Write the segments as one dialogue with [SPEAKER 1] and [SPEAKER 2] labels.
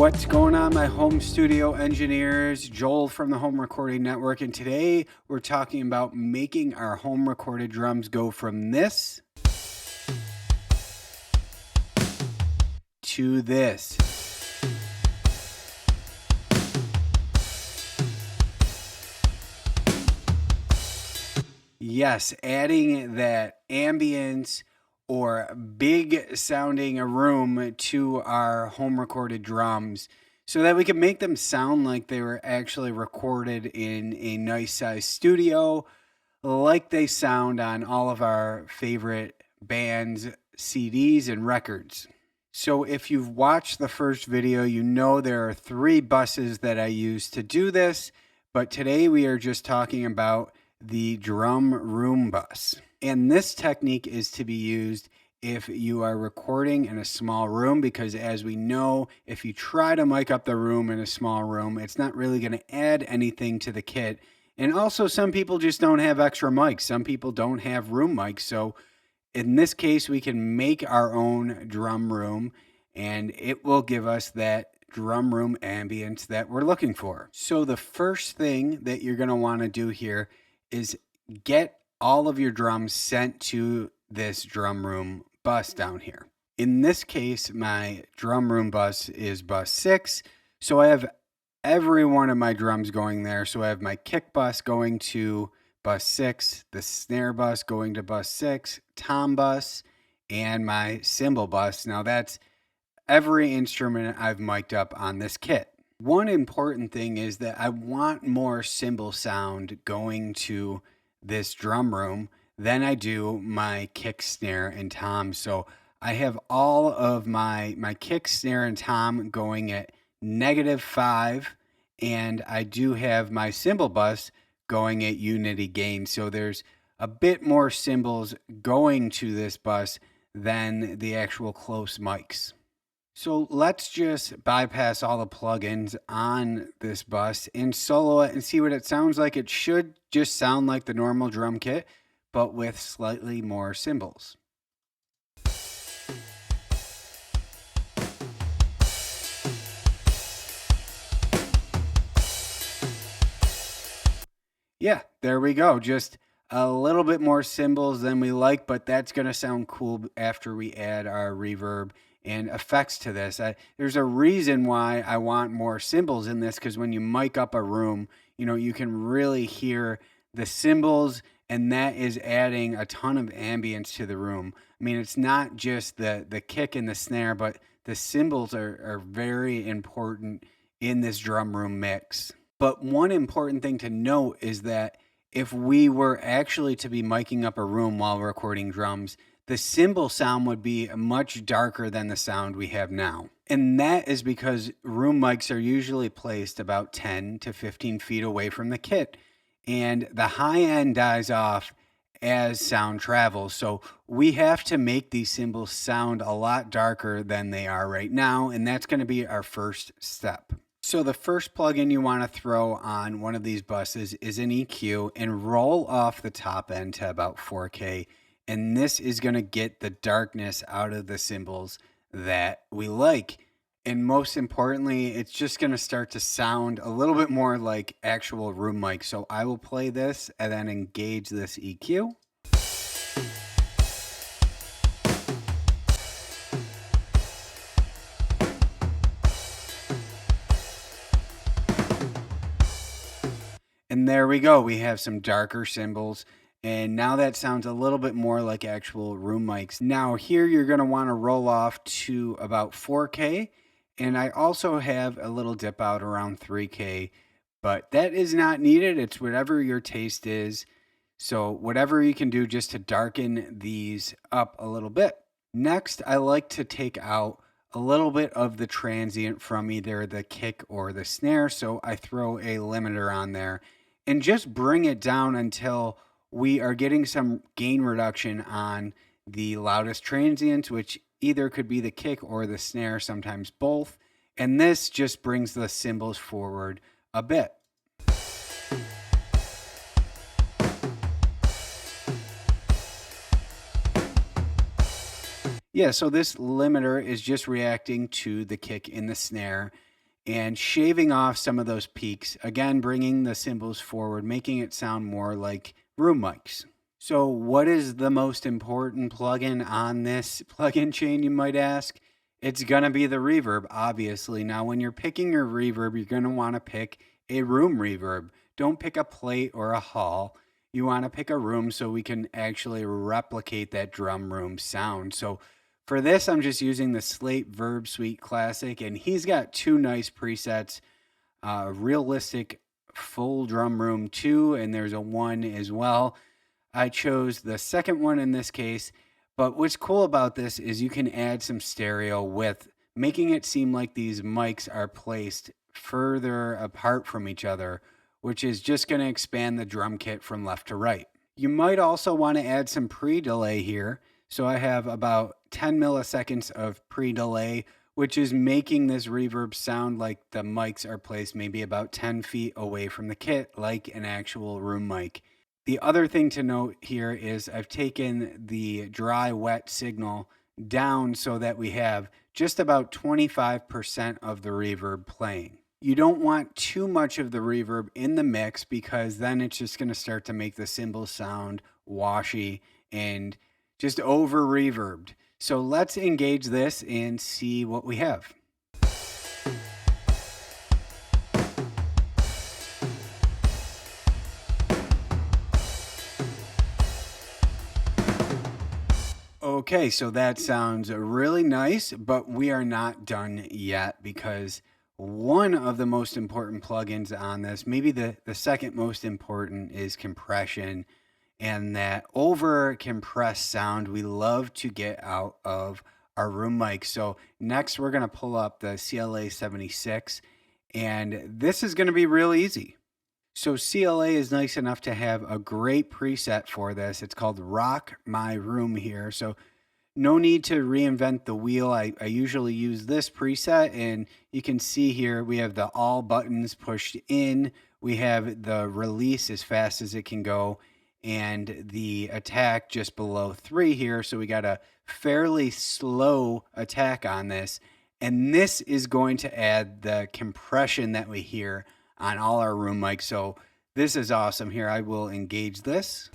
[SPEAKER 1] What's going on, my home studio engineers? Joel from the Home Recording Network, and today we're talking about making our home recorded drums go from this to this. Yes, adding that ambience or big sounding a room to our home recorded drums so that we can make them sound like they were actually recorded in a nice size studio, like they sound on all of our favorite bands, CDs, and records. So if you've watched the first video, you know there are 3 buses that I use to do this, but today we are just talking about the drum room bus. And this technique is to be used if you are recording in a small room, because as we know, if you try to mic up the room in a small room, it's not really going to add anything to the kit. And also, some people just don't have extra mics. Some people don't have room mics. So in this case, we can make our own drum room, and it will give us that drum room ambience that we're looking for. So the first thing that you're going to want to do here is get all of your drums sent to this drum room bus down here. In this case, my drum room bus is bus 6. So I have every one of my drums going there. So I have my kick bus going to bus 6, the snare bus going to bus 6, tom bus, and my cymbal bus. Now that's every instrument I've mic'd up on this kit. One important thing is that I want more cymbal sound going to this drum room than I do my kick, snare, and tom. So I have all of my kick, snare, and tom going at -5, and I do have my cymbal bus going at unity gain. So there's a bit more cymbals going to this bus than the actual close mics. So let's just bypass all the plugins on this bus and solo it and see what it sounds like. It should just sound like the normal drum kit, but with slightly more cymbals. Yeah, there we go. Just a little bit more cymbals than we like, but that's going to sound cool after we add our reverb and effects to this. There's a reason why I want more cymbals in this, because when you mic up a room, you can really hear the cymbals, and that is adding a ton of ambience to the room. I mean, it's not just the kick and the snare, but the cymbals are very important in this drum room mix. But one important thing to note is that if we were actually to be miking up a room while recording drums, the cymbal sound would be much darker than the sound we have now. And that is because room mics are usually placed about 10 to 15 feet away from the kit. And the high end dies off as sound travels. So we have to make these cymbals sound a lot darker than they are right now. And that's going to be our first step. So the first plugin you want to throw on one of these buses is an EQ, and roll off the top end to about 4K. And this is going to get the darkness out of the cymbals that we like. And most importantly, it's just going to start to sound a little bit more like actual room mic. So I will play this and then engage this EQ. And there we go. We have some darker cymbals. And now that sounds a little bit more like actual room mics. Now here you're going to want to roll off to about 4K. And I also have a little dip out around 3K, but that is not needed. It's whatever your taste is. So whatever you can do just to darken these up a little bit. Next, I like to take out a little bit of the transient from either the kick or the snare. So I throw a limiter on there and just bring it down until we are getting some gain reduction on the loudest transients, which either could be the kick or the snare, sometimes both. And this just brings the cymbals forward a bit. Yeah, so this limiter is just reacting to the kick in the snare. and shaving off some of those peaks. Again, bringing the cymbals forward, making it sound more like room mics. So what is the most important plugin on this plugin chain, you might ask? It's going to be the reverb, obviously. Now, when you're picking your reverb, you're going to want to pick a room reverb. Don't pick a plate or a hall. You want to pick a room so we can actually replicate that drum room sound. So for this, I'm just using the Slate Verb Suite Classic, and he's got two nice presets, realistic full drum room 2, and there's a 1 as well. I chose the second one in this case, but what's cool about this is you can add some stereo width, making it seem like these mics are placed further apart from each other, which is just going to expand the drum kit from left to right. You might also want to add some pre-delay here. So I have about 10 milliseconds of pre-delay, which is making this reverb sound like the mics are placed maybe about 10 feet away from the kit, like an actual room mic. The other thing to note here is I've taken the dry wet signal down so that we have just about 25% of the reverb playing. You don't want too much of the reverb in the mix because then it's just going to start to make the cymbals sound washy and just over reverbed. So let's engage this and see what we have. Okay, so that sounds really nice, but we are not done yet because one of the most important plugins on this, maybe the second most important, is compression. And that over compressed sound we love to get out of our room mic. So next we're going to pull up the CLA 76, and this is going to be real easy. So CLA is nice enough to have a great preset for this. It's called Rock My Room here. So no need to reinvent the wheel. I usually use this preset, and you can see here we have the all buttons pushed in. We have the release as fast as it can go, and the attack just below 3 here. So we got a fairly slow attack on this. And this is going to add the compression that we hear on all our room mics. So this is awesome here. I will engage this.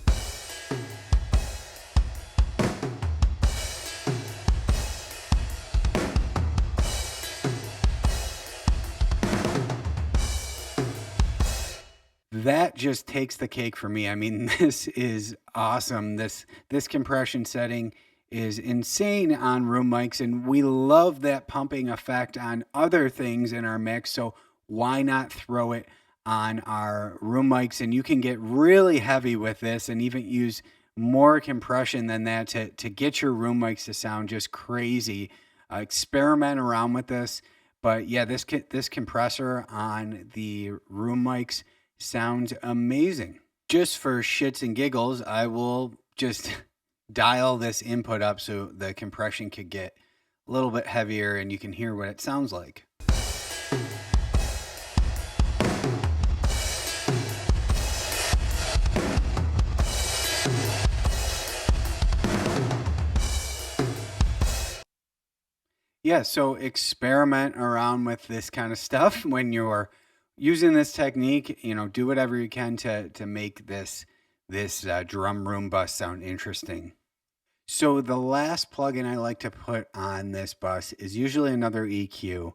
[SPEAKER 1] That just takes the cake for me. I mean, this is awesome. This compression setting is insane on room mics, and we love that pumping effect on other things in our mix. So why not throw it on our room mics? And you can get really heavy with this and even use more compression than that to get your room mics to sound just crazy. Experiment around with this. But yeah, this compressor on the room mics sounds amazing. Just for shits and giggles, I will just dial this input up so the compression could get a little bit heavier and you can hear what it sounds like. Yeah, so experiment around with this kind of stuff when you're using this technique. Do whatever you can to make this drum room bus sound interesting. So the last plugin I like to put on this bus is usually another EQ.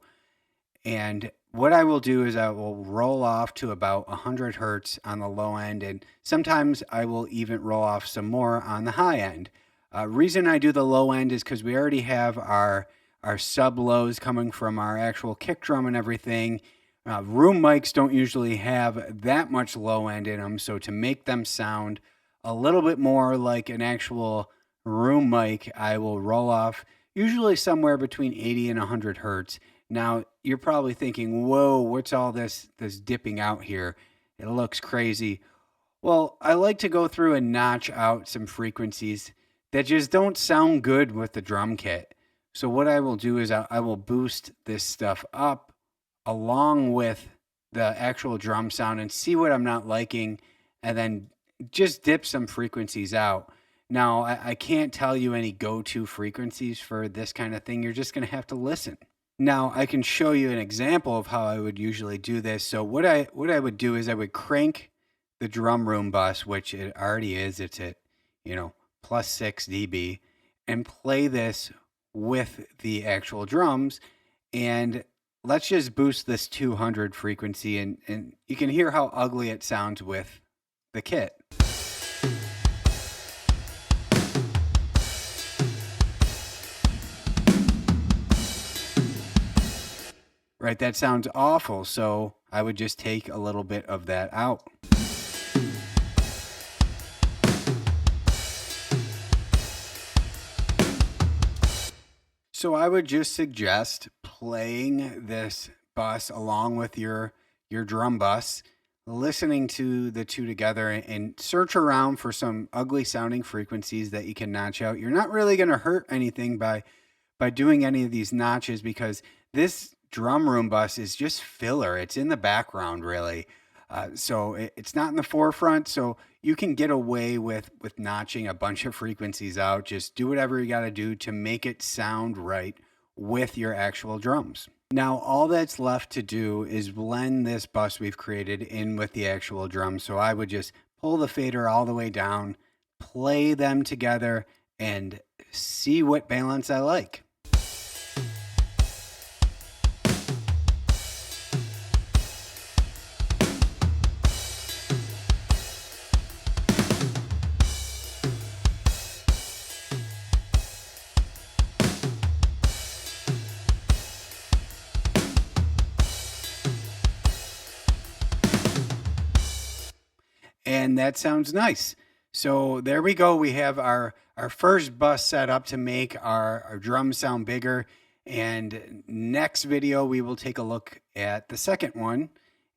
[SPEAKER 1] And what I will do is I will roll off to about 100 hertz on the low end, and sometimes I will even roll off some more on the high end. Reason I do the low end is because we already have our sub lows coming from our actual kick drum and everything. Room mics don't usually have that much low end in them, so to make them sound a little bit more like an actual room mic, I will roll off usually somewhere between 80 and 100 hertz. Now, you're probably thinking, whoa, what's all this dipping out here? It looks crazy. Well, I like to go through and notch out some frequencies that just don't sound good with the drum kit. So what I will do is I will boost this stuff up along with the actual drum sound and see what I'm not liking, and then just dip some frequencies out. Now, I can't tell you any go-to frequencies for this kind of thing. You're just going to have to listen. Now I can show you an example of how I would usually do this. So what I would do is I would crank the drum room bus, which it already is. It's at, you know, plus 6 dB, and play this with the actual drums. And let's just boost this 200 frequency, and you can hear how ugly it sounds with the kit. Right, that sounds awful. So I would just take a little bit of that out. So I would just suggest playing this bus along with your drum bus, listening to the two together, and search around for some ugly sounding frequencies that you can notch out. You're not really going to hurt anything by doing any of these notches, because this drum room bus is just filler. It's in the background, really. So it's not in the forefront. So you can get away with notching a bunch of frequencies out. Just do whatever you got to do to make it sound right with your actual drums. Now, all that's left to do is blend this bus we've created in with the actual drums. So I would just pull the fader all the way down, play them together, and see what balance I like. And that sounds nice. So there we go. We have our first bus set up to make our drums sound bigger. And next video, we will take a look at the second one,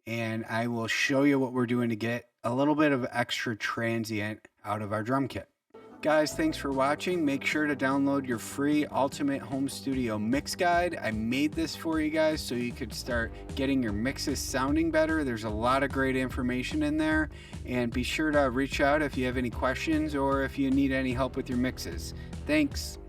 [SPEAKER 1] and I will show you what we're doing to get a little bit of extra transient out of our drum kit. Guys, thanks for watching. Make sure to download your free Ultimate Home Studio Mix Guide. I made this for you guys so you could start getting your mixes sounding better. There's a lot of great information in there. And be sure to reach out if you have any questions or if you need any help with your mixes. Thanks.